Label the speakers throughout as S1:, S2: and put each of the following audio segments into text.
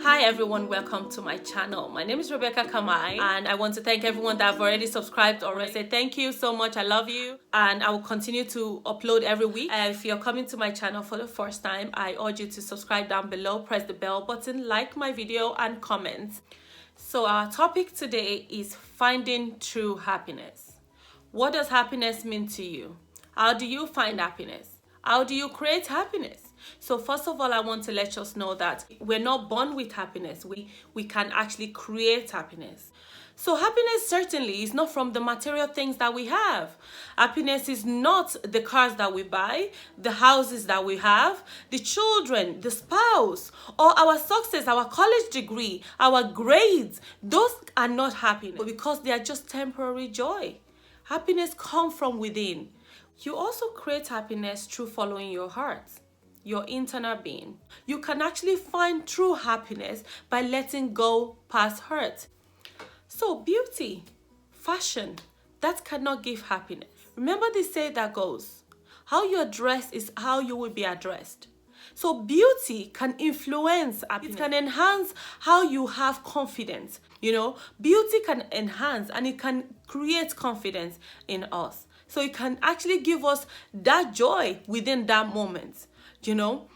S1: Hi everyone, welcome to my channel. My name is Rebecca Kamai and I want to thank everyone that have already subscribed already. I say thank you so much, I love you, and I will continue to upload every week. If you're coming to my channel for the first time, I urge you to subscribe down below, press the bell button, like my video and comment. So our topic today is finding true happiness. What does happiness mean to you? How do you find happiness? How do you create happiness? So first of all, I want to let us know that we're not born with happiness. We can actually create happiness. So happiness certainly is not from the material things that we have. Happiness is not the cars that we buy, the houses that we have, the children, the spouse, or our success, our college degree, our grades. Those are not happiness because they are just temporary joy. Happiness comes from within. You also create happiness through following your heart, your internal being. You can actually find true happiness by letting go past hurt. So beauty, fashion, that cannot give happiness. Remember the saying that goes, how you are dressed is how you will be addressed. So beauty can influence happiness. It can enhance how you have confidence. Beauty can enhance and it can create confidence in us. So it can actually give us that joy within that moment.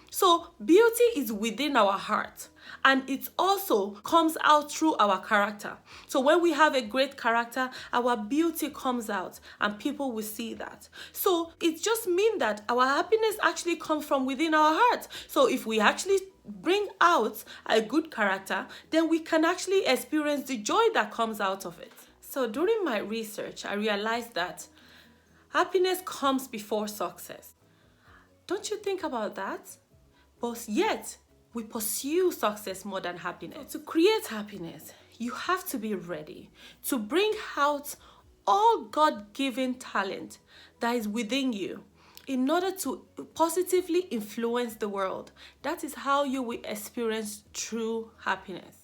S1: So beauty is within our heart and it also comes out through our character. So when we have a great character, our beauty comes out and people will see that. So it just means that our happiness actually comes from within our heart. So if we actually bring out a good character, then we can actually experience the joy that comes out of it. So during my research, I realized that happiness comes before success. Don't you think about that? But yet, we pursue success more than happiness. So to create happiness, you have to be ready to bring out all God-given talent that is within you in order to positively influence the world. That is how you will experience true happiness.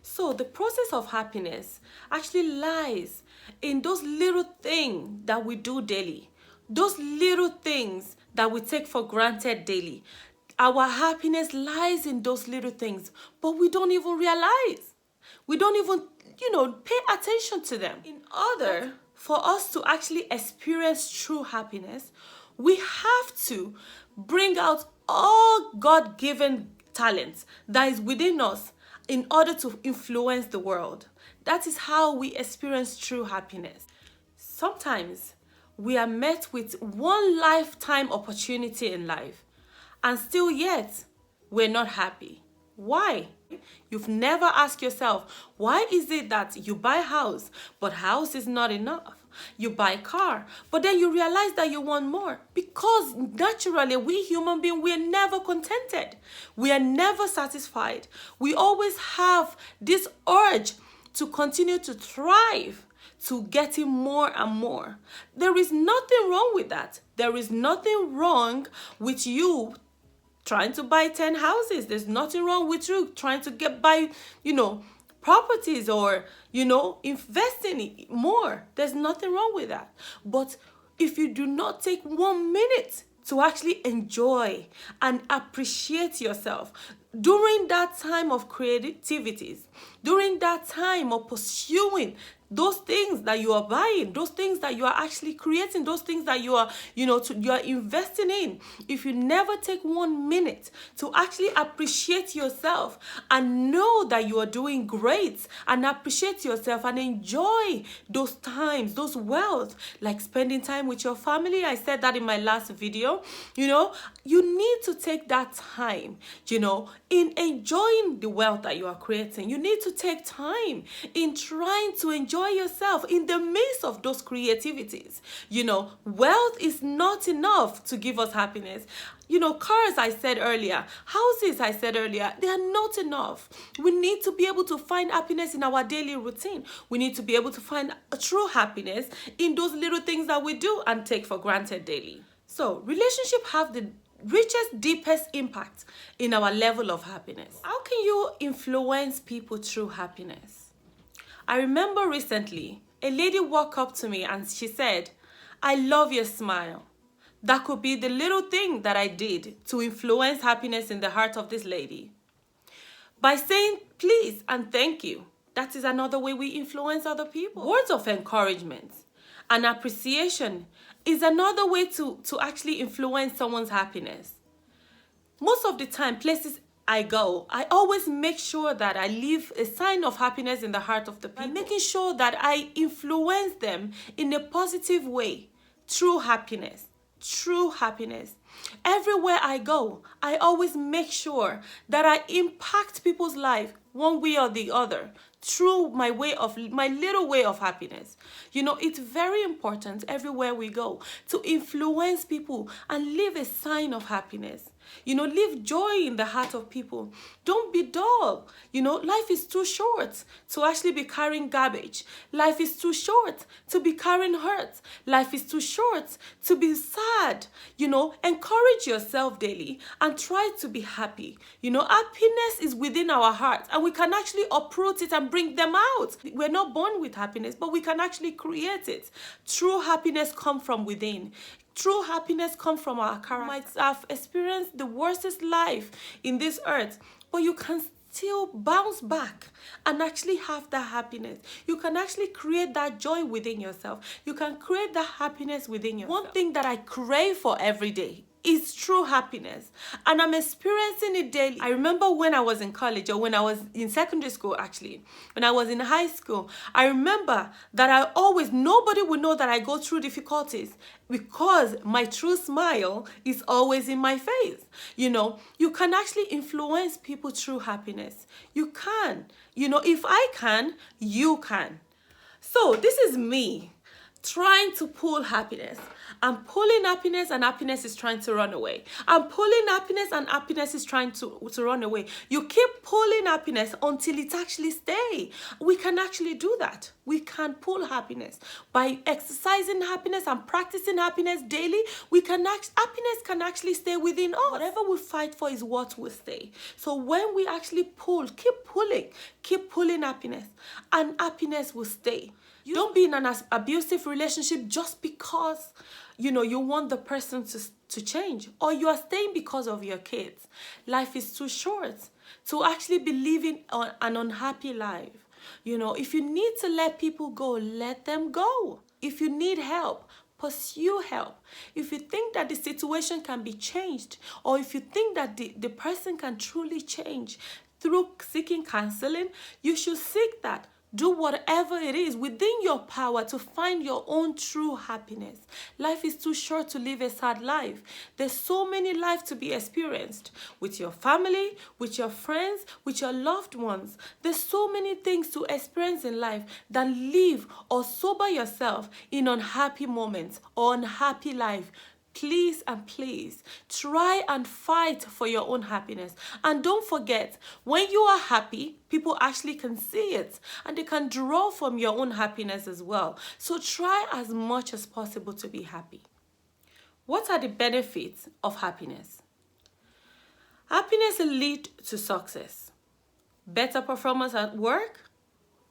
S1: So the process of happiness actually lies in those little things that we do daily. Those little things that we take for granted daily. Our happiness lies in those little things, but we don't even realize. We don't even, pay attention to them. In order for us to actually experience true happiness, we have to bring out all God-given talents that is within us in order to influence the world. That is how we experience true happiness. Sometimes we are met with one lifetime opportunity in life and still yet we're not happy. Why? You've never asked yourself, why is it that you buy a house, but house is not enough? You buy a car, but then you realize that you want more. Because naturally, we human beings, we are never contented. We are never satisfied. We always have this urge to continue to thrive, to getting more and more. There is nothing wrong with that. There is nothing wrong with you trying to buy 10 houses. There's nothing wrong with you trying to buy, properties or, investing more. There's nothing wrong with that. But if you do not take 1 minute to actually enjoy and appreciate yourself during that time of creativities, during that time of pursuing those things that you are buying, those things that you are actually creating, those things that you are, you are investing in. If you never take 1 minute to actually appreciate yourself and know that you are doing great and appreciate yourself and enjoy those times, those wealth, like spending time with your family. I said that in my last video. You need to take that time, in enjoying the wealth that you are creating. You need to take time in trying to enjoy yourself in the midst of those creativities. Wealth is not enough to give us happiness. Cars, I said earlier, houses, I said earlier, they are not enough. We need to be able to find happiness in our daily routine. We need to be able to find a true happiness in those little things that we do and take for granted daily. So relationships have the richest, deepest impact in our level of happiness. How can you influence people through happiness? I remember recently, a lady walked up to me and she said, "I love your smile." That could be the little thing that I did to influence happiness in the heart of this lady. By saying please and thank you, that is another way we influence other people. Words of encouragement and appreciation is another way to actually influence someone's happiness. Most of the time, places I go, I always make sure that I leave a sign of happiness in the heart of the people. By making sure that I influence them in a positive way through happiness. True happiness. Everywhere I go, I always make sure that I impact people's life one way or the other through my little way of happiness. It's very important everywhere we go to influence people and leave a sign of happiness. Leave joy in the heart of people. Don't be dull. Life is too short to actually be carrying garbage. Life is too short to be carrying hurt. Life is too short to be sad. Encourage yourself daily and try to be happy. Happiness is within our hearts and we can actually uproot it and bring them out. We're not born with happiness, but we can actually create it. True happiness comes from within. True happiness comes from our character. You might have experienced the worstest life in this earth, but you can still bounce back and actually have that happiness. You can actually create that joy within yourself. You can create that happiness within yourself. One thing that I crave for every day is true happiness, and I'm experiencing it daily. I remember when I was in college, or when I was in secondary school actually, when I was in high school, I remember that nobody would know that I go through difficulties because my true smile is always in my face. You can actually influence people through happiness. You can. If I can, you can. So this is me trying to pull happiness. I'm pulling happiness and happiness is trying to run away. I'm pulling happiness and happiness is trying to run away. You keep pulling happiness until it actually stays. We can actually do that. We can pull happiness. By exercising happiness and practicing happiness daily, happiness can actually stay within us. Whatever we fight for is what will stay. So when we actually keep pulling happiness, and happiness will stay. Don't be in an abusive relationship just because you want the person to change, or you are staying because of your kids. Life is too short to actually be living an unhappy life. If you need to let people go, let them go. If you need help, pursue help. If you think that the situation can be changed, or if you think that the person can truly change through seeking counseling, you should seek that. Do whatever it is within your power to find your own true happiness. Life is too short to live a sad life. There's so many lives to be experienced with your family, with your friends, with your loved ones. There's so many things to experience in life than live or sober yourself in unhappy moments or unhappy life. Please and please try and fight for your own happiness. And don't forget, when you are happy, people actually can see it and they can draw from your own happiness as well. So try as much as possible to be happy. What are the benefits of happiness? Happiness leads to success, better performance at work.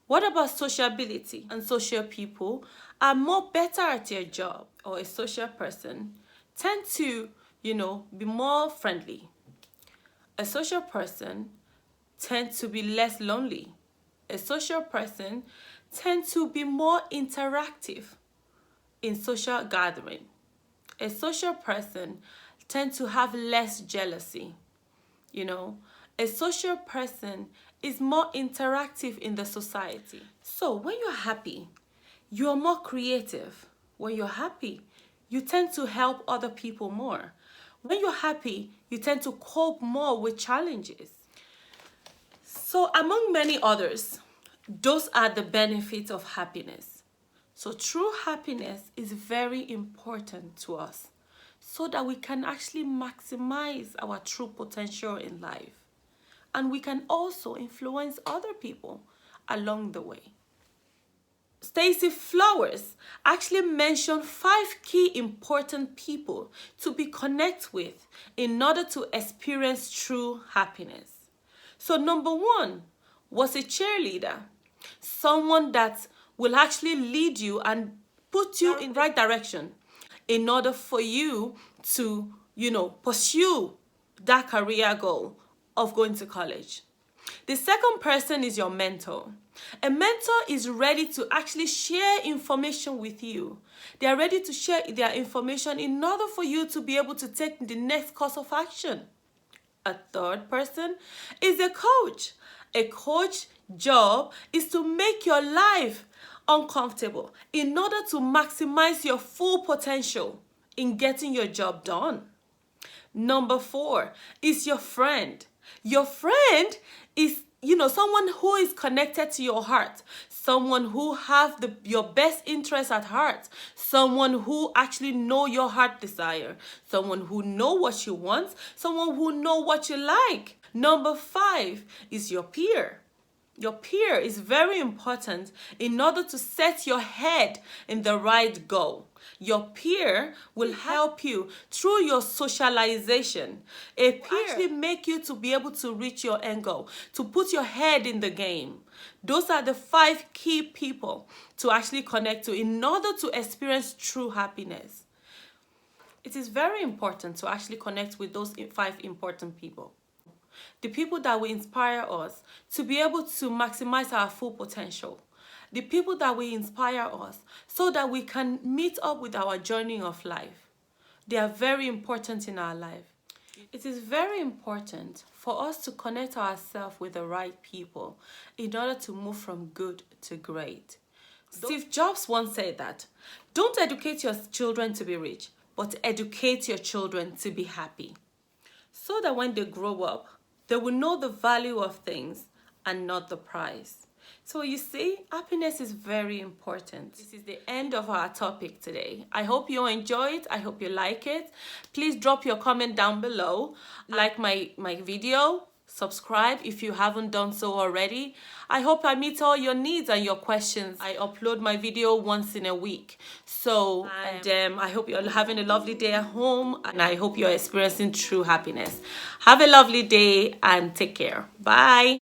S1: What about sociability? And social people are more better at their job, or a social person tend to, be more friendly. A social person tends to be less lonely. A social person tends to be more interactive in social gathering. A social person tends to have less jealousy. A social person is more interactive in the society. So when you're happy, you're more creative. When you're happy, you tend to help other people more. When you're happy, you tend to cope more with challenges. So among many others, those are the benefits of happiness. So true happiness is very important to us so that we can actually maximize our true potential in life. And we can also influence other people along the way. Stacey Flowers actually mentioned 5 key important people to be connected with in order to experience true happiness. So number 1 was a cheerleader, someone that will actually lead you and put you in the right direction in order for you to, pursue that career goal of going to college. The second person is your mentor. A mentor is ready to actually share information with you. They are ready to share their information in order for you to be able to take the next course of action. A third person is a coach. A coach's job is to make your life uncomfortable in order to maximize your full potential in getting your job done. Number 4 is your friend. Your friend is, someone who is connected to your heart, someone who have your best interest at heart, someone who actually know your heart desire, someone who know what you want, someone who know what you like. Number 5 is your peer. Your peer is very important in order to set your head in the right goal. Your peer will help you through your socialization. A peer actually make you to be able to reach your end goal, to put your head in the game. Those are the 5 key people to actually connect to in order to experience true happiness. It is very important to actually connect with those 5 important people. The people that will inspire us to be able to maximize our full potential. The people that will inspire us so that we can meet up with our journey of life. They are very important in our life. It is very important for us to connect ourselves with the right people in order to move from good to great. Steve Jobs once said that, don't educate your children to be rich, but educate your children to be happy. So that when they grow up, they will know the value of things and not the price. So you see, happiness is very important. This is the end of our topic today. I hope you enjoy it. I hope you like it. Please drop your comment down below. Like my video. Subscribe if you haven't done so already. I hope I meet all your needs and your questions. I upload my video once in a week. So, I hope you're having a lovely day at home, and I hope you're experiencing true happiness. Have a lovely day and take care. Bye.